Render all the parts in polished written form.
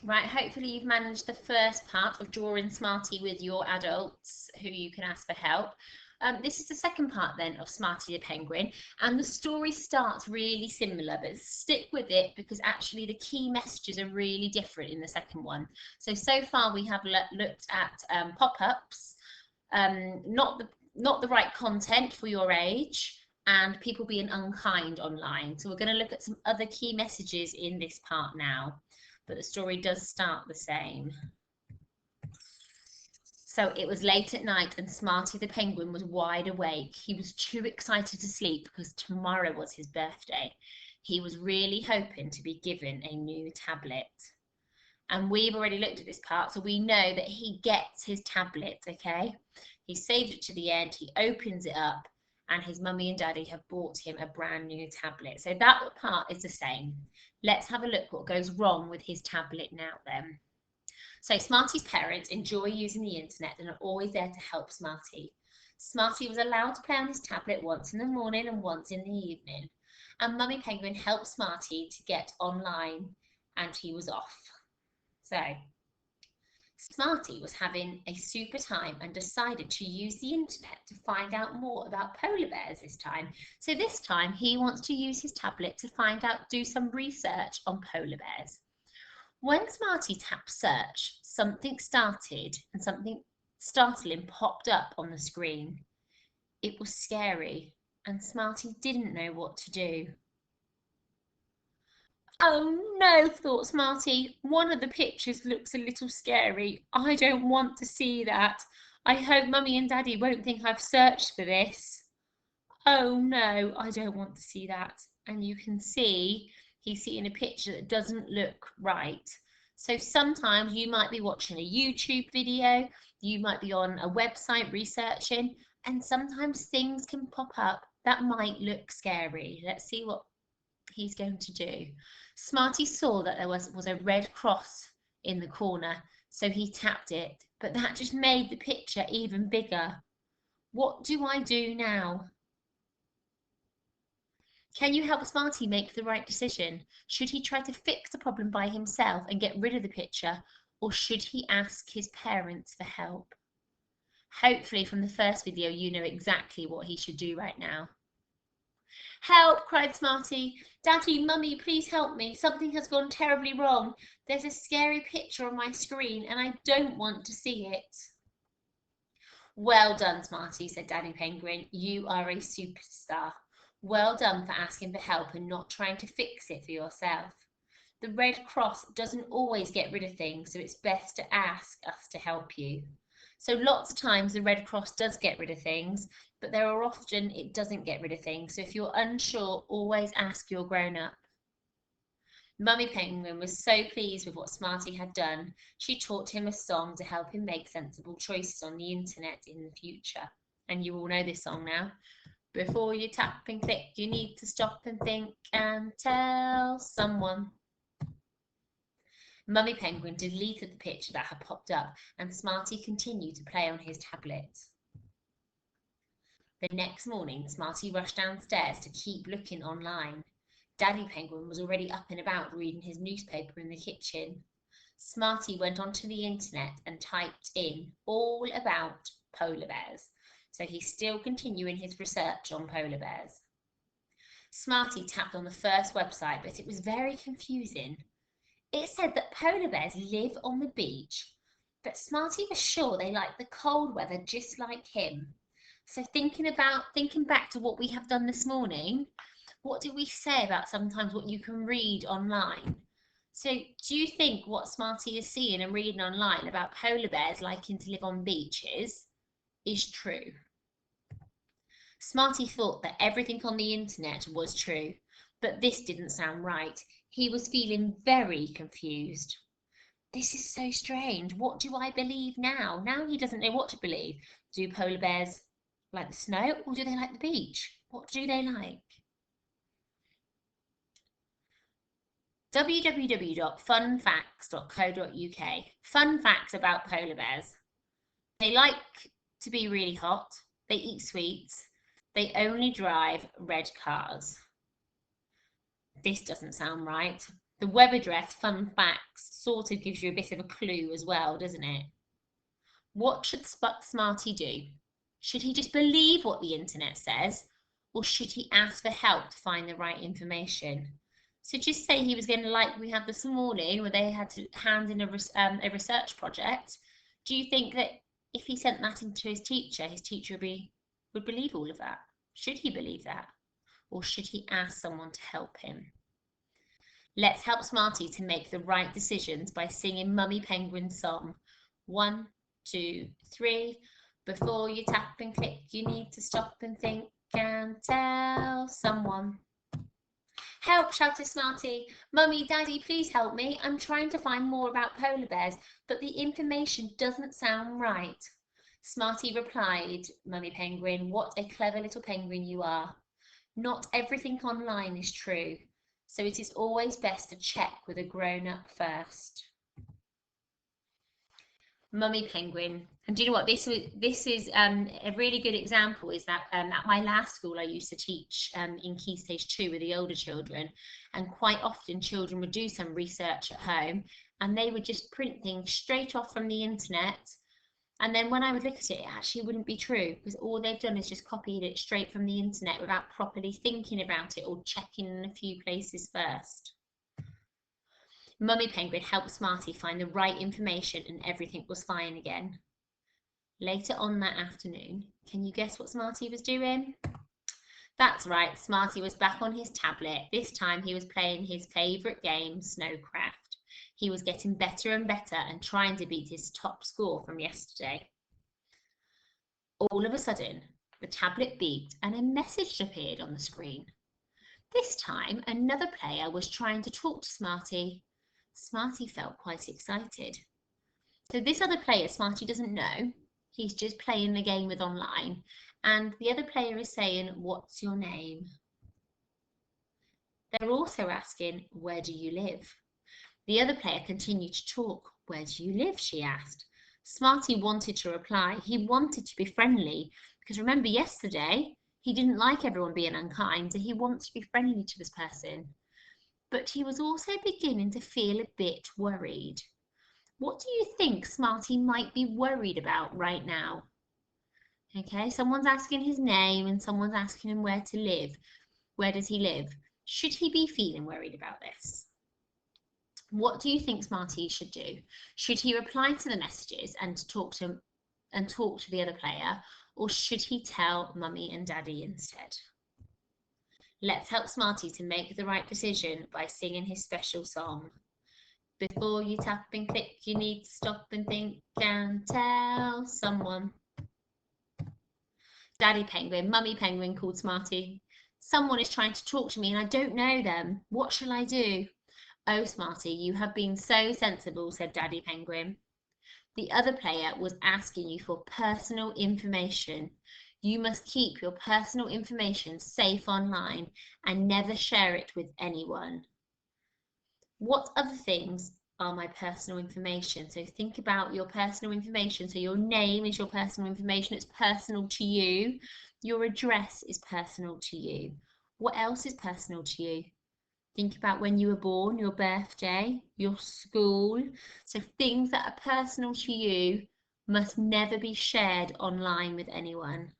Right, hopefully you've managed the first part of drawing Smartie with your adults who you can ask for help. This is the second part then of Smartie the Penguin, and the story starts really similar, but stick with it because actually the key messages are really different in the second one. So far we have looked at pop-ups, not the right content for your age, and people being unkind online. So we're going to look at some other key messages in this part now, but the story does start the same. So it was late at night and Smartie the Penguin was wide awake. He was too excited to sleep because tomorrow was his birthday. He was really hoping to be given a new tablet. And we've already looked at this part, so we know that he gets his tablet, okay? He saved it to the end, he opens it up, and his mummy and daddy have bought him a brand new tablet. So that part is the same. Let's have a look what goes wrong with his tablet now then. So Smartie's parents enjoy using the internet and are always there to help Smartie. Smartie was allowed to play on his tablet once in the morning and once in the evening. And Mummy Penguin helped Smartie to get online and he was off. So Smartie was having a super time and decided to use the internet to find out more about polar bears this time. So this time he wants to use his tablet to do some research on polar bears. When Smartie tapped search, something started and something startling popped up on the screen. It was scary and Smartie didn't know what to do. Oh no, thought Smartie. One of the pictures looks a little scary. I don't want to see that. I hope Mummy and Daddy won't think I've searched for this. Oh no, I don't want to see that. And you can see he's seeing a picture that doesn't look right. So sometimes you might be watching a YouTube video, you might be on a website researching, and sometimes things can pop up that might look scary. Let's see what he's going to do. Smartie saw that there was a red cross in the corner, so he tapped it, but that just made the picture even bigger. What do I do now? Can you help Smartie make the right decision? Should he try to fix the problem by himself and get rid of the picture, or should he ask his parents for help? Hopefully from the first video you know exactly what he should do right now. Help, cried Smartie. Daddy, Mummy, please help me. Something has gone terribly wrong. There's a scary picture on my screen and I don't want to see it. Well done, Smartie, said Daddy Penguin. You are a superstar. Well done for asking for help and not trying to fix it for yourself. The Red Cross doesn't always get rid of things, so it's best to ask us to help you. So lots of times the Red Cross does get rid of things, but there are often it doesn't get rid of things. So if you're unsure, always ask your grown-up. Mummy Penguin was so pleased with what Smartie had done. She taught him a song to help him make sensible choices on the internet in the future. And you all know this song now. Before you tap and click, you need to stop and think and tell someone. Mummy Penguin deleted the picture that had popped up and Smartie continued to play on his tablet. The next morning, Smartie rushed downstairs to keep looking online. Daddy Penguin was already up and about reading his newspaper in the kitchen. Smartie went onto the internet and typed in all about polar bears. So he's still continuing his research on polar bears. Smartie tapped on the first website, but it was very confusing. It said that polar bears live on the beach, but Smartie was sure they like the cold weather just like him. So thinking back to what we have done this morning, what did we say about sometimes what you can read online? So do you think what Smartie is seeing and reading online about polar bears liking to live on beaches is true? Smartie thought that everything on the internet was true, but this didn't sound right. He was feeling very confused. This is so strange. What do I believe now? Now he doesn't know what to believe. Do polar bears like the snow or do they like the beach? What do they like? www.funfacts.co.uk. Fun facts about polar bears. They like to be really hot. They eat sweets. They only drive red cars. This doesn't sound right. The web address, fun facts, sort of gives you a bit of a clue as well, doesn't it? What should Smarty do? Should he just believe what the internet says, or should he ask for help to find the right information? So just say he was going to, like we had this morning, where they had to hand in a research project. Do you think that if he sent that into his teacher would believe all of that? Should he believe that? Or should he ask someone to help him? Let's help Smarty to make the right decisions by singing Mummy Penguin's song. 1, 2, 3. Before you tap and click, you need to stop and think and tell someone. Help, shouted Smarty. Mummy, Daddy, please help me. I'm trying to find more about polar bears, but the information doesn't sound right. Smarty replied, Mummy Penguin, what a clever little penguin you are. Not everything online is true, so it is always best to check with a grown-up first. Mummy Penguin. And do you know what this is a really good example is that at my last school I used to teach in Key Stage 2 with the older children, and quite often children would do some research at home and they would just print things straight off from the internet, and then when I would look at it, it actually wouldn't be true because all they've done is just copied it straight from the internet without properly thinking about it or checking in a few places first. Mummy Penguin helped Smarty find the right information and everything was fine again. Later on that afternoon, can you guess what Smarty was doing? That's right, Smarty was back on his tablet. This time he was playing his favourite game, Snowcraft. He was getting better and better and trying to beat his top score from yesterday. All of a sudden, the tablet beeped and a message appeared on the screen. This time, another player was trying to talk to Smarty. Smarty felt quite excited. So this other player, Smarty doesn't know. He's just playing the game with online. And the other player is saying, what's your name? They're also asking, where do you live? The other player continued to talk. Where do you live? She asked. Smarty wanted to reply. He wanted to be friendly because remember yesterday, he didn't like everyone being unkind, so he wants to be friendly to this person. But he was also beginning to feel a bit worried. What do you think Smarty might be worried about right now? Okay, someone's asking his name and someone's asking him where to live. Where does he live? Should he be feeling worried about this? What do you think Smarty should do? Should he reply to the messages and talk to the other player, or should he tell Mummy and Daddy instead? Let's help Smarty to make the right decision by singing his special song. Before you tap and click, you need to stop and think and tell someone. Daddy Penguin, Mummy Penguin called Smarty. Someone is trying to talk to me and I don't know them. What shall I do? Oh, Smarty, you have been so sensible, said Daddy Penguin. The other player was asking you for personal information. You must keep your personal information safe online and never share it with anyone. What other things are my personal information? So think about your personal information. So your name is your personal information. It's personal to you. Your address is personal to you. What else is personal to you? Think about when you were born, your birthday, your school. So things that are personal to you must never be shared online with anyone.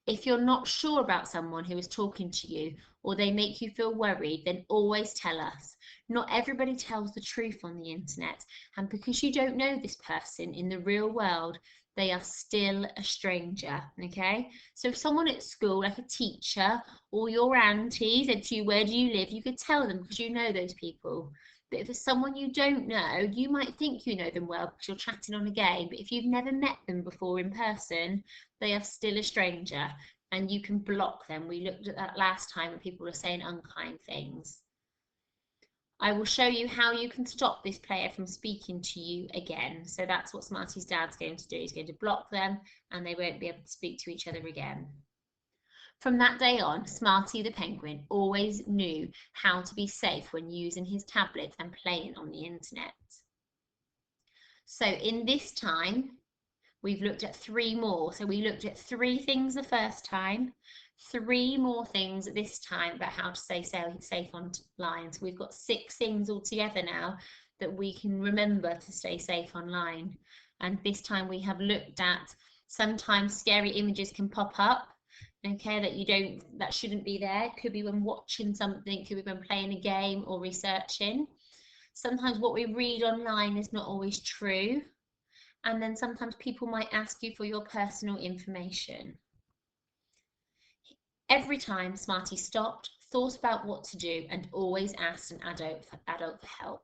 If you're not sure about someone who is talking to you or they make you feel worried, then always tell us. Not everybody tells the truth on the internet, and because you don't know this person in the real world, they are still a stranger, okay? So if someone at school, like a teacher or your auntie said to you, where do you live? You could tell them because you know those people. But if it's someone you don't know, you might think you know them well because you're chatting on a game. But if you've never met them before in person, they are still a stranger and you can block them. We looked at that last time when people were saying unkind things. I will show you how you can stop this player from speaking to you again. So that's what Smarty's dad's going to do. He's going to block them and they won't be able to speak to each other again. From that day on, Smarty the penguin always knew how to be safe when using his tablet and playing on the internet. So in this time, we've looked at 3 more. So we looked at 3 things the first time, 3 more things this time about how to stay safe online. So we've got 6 things altogether now that we can remember to stay safe online. And this time we have looked at sometimes scary images can pop up, okay, that shouldn't be there. Could be when watching something, could be when playing a game or researching. Sometimes what we read online is not always true. And then sometimes people might ask you for your personal information. Every time Smartie stopped, thought about what to do, and always asked an adult for help.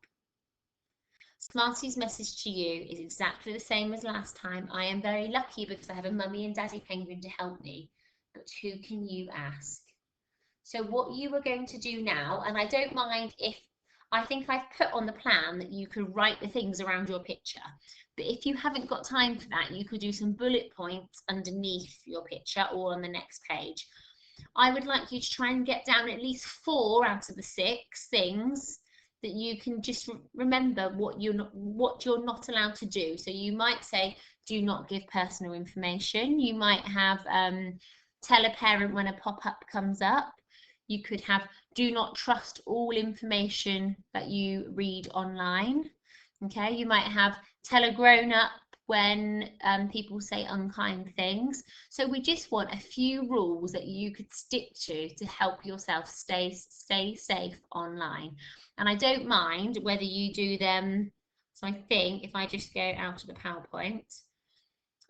Smartie's message to you is exactly the same as last time. I am very lucky because I have a mummy and daddy penguin to help me. But who can you ask? So what you are going to do now, and I don't mind if, I think I've put on the plan that you could write the things around your picture. But if you haven't got time for that, you could do some bullet points underneath your picture or on the next page. I would like you to try and get down at least 4 out of the 6 things that you can just remember what you're not allowed to do. So you might say, do not give personal information. You might have tell a parent when a pop-up comes up. You could have do not trust all information that you read online. Okay, you might have tell a grown-up when people say unkind things. So we just want a few rules that you could stick to help yourself stay safe online. And I don't mind whether you do them. So I think if I just go out of the PowerPoint,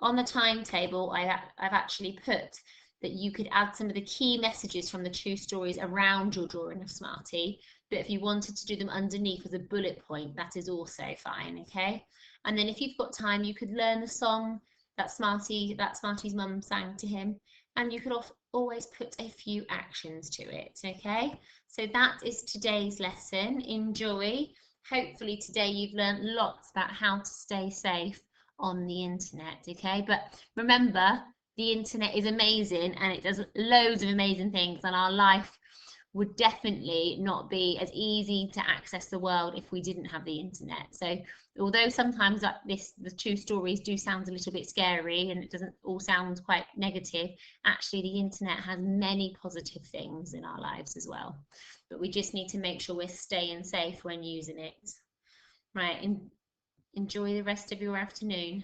on the timetable, I've actually put that you could add some of the key messages from the 2 stories around your drawing of Smartie. But if you wanted to do them underneath as a bullet point, that is also fine, okay? And then if you've got time, you could learn the song that Smartie's mum sang to him, and you could always put a few actions to it, okay? So that is today's lesson. Enjoy. Hopefully today you've learned lots about how to stay safe on the internet, okay? But remember, the internet is amazing and it does loads of amazing things, and our life would definitely not be as easy to access the world if we didn't have the internet. So although sometimes like the 2 stories do sound a little bit scary and it doesn't all sound quite negative, actually the internet has many positive things in our lives as well. But we just need to make sure we're staying safe when using it. Right, enjoy the rest of your afternoon.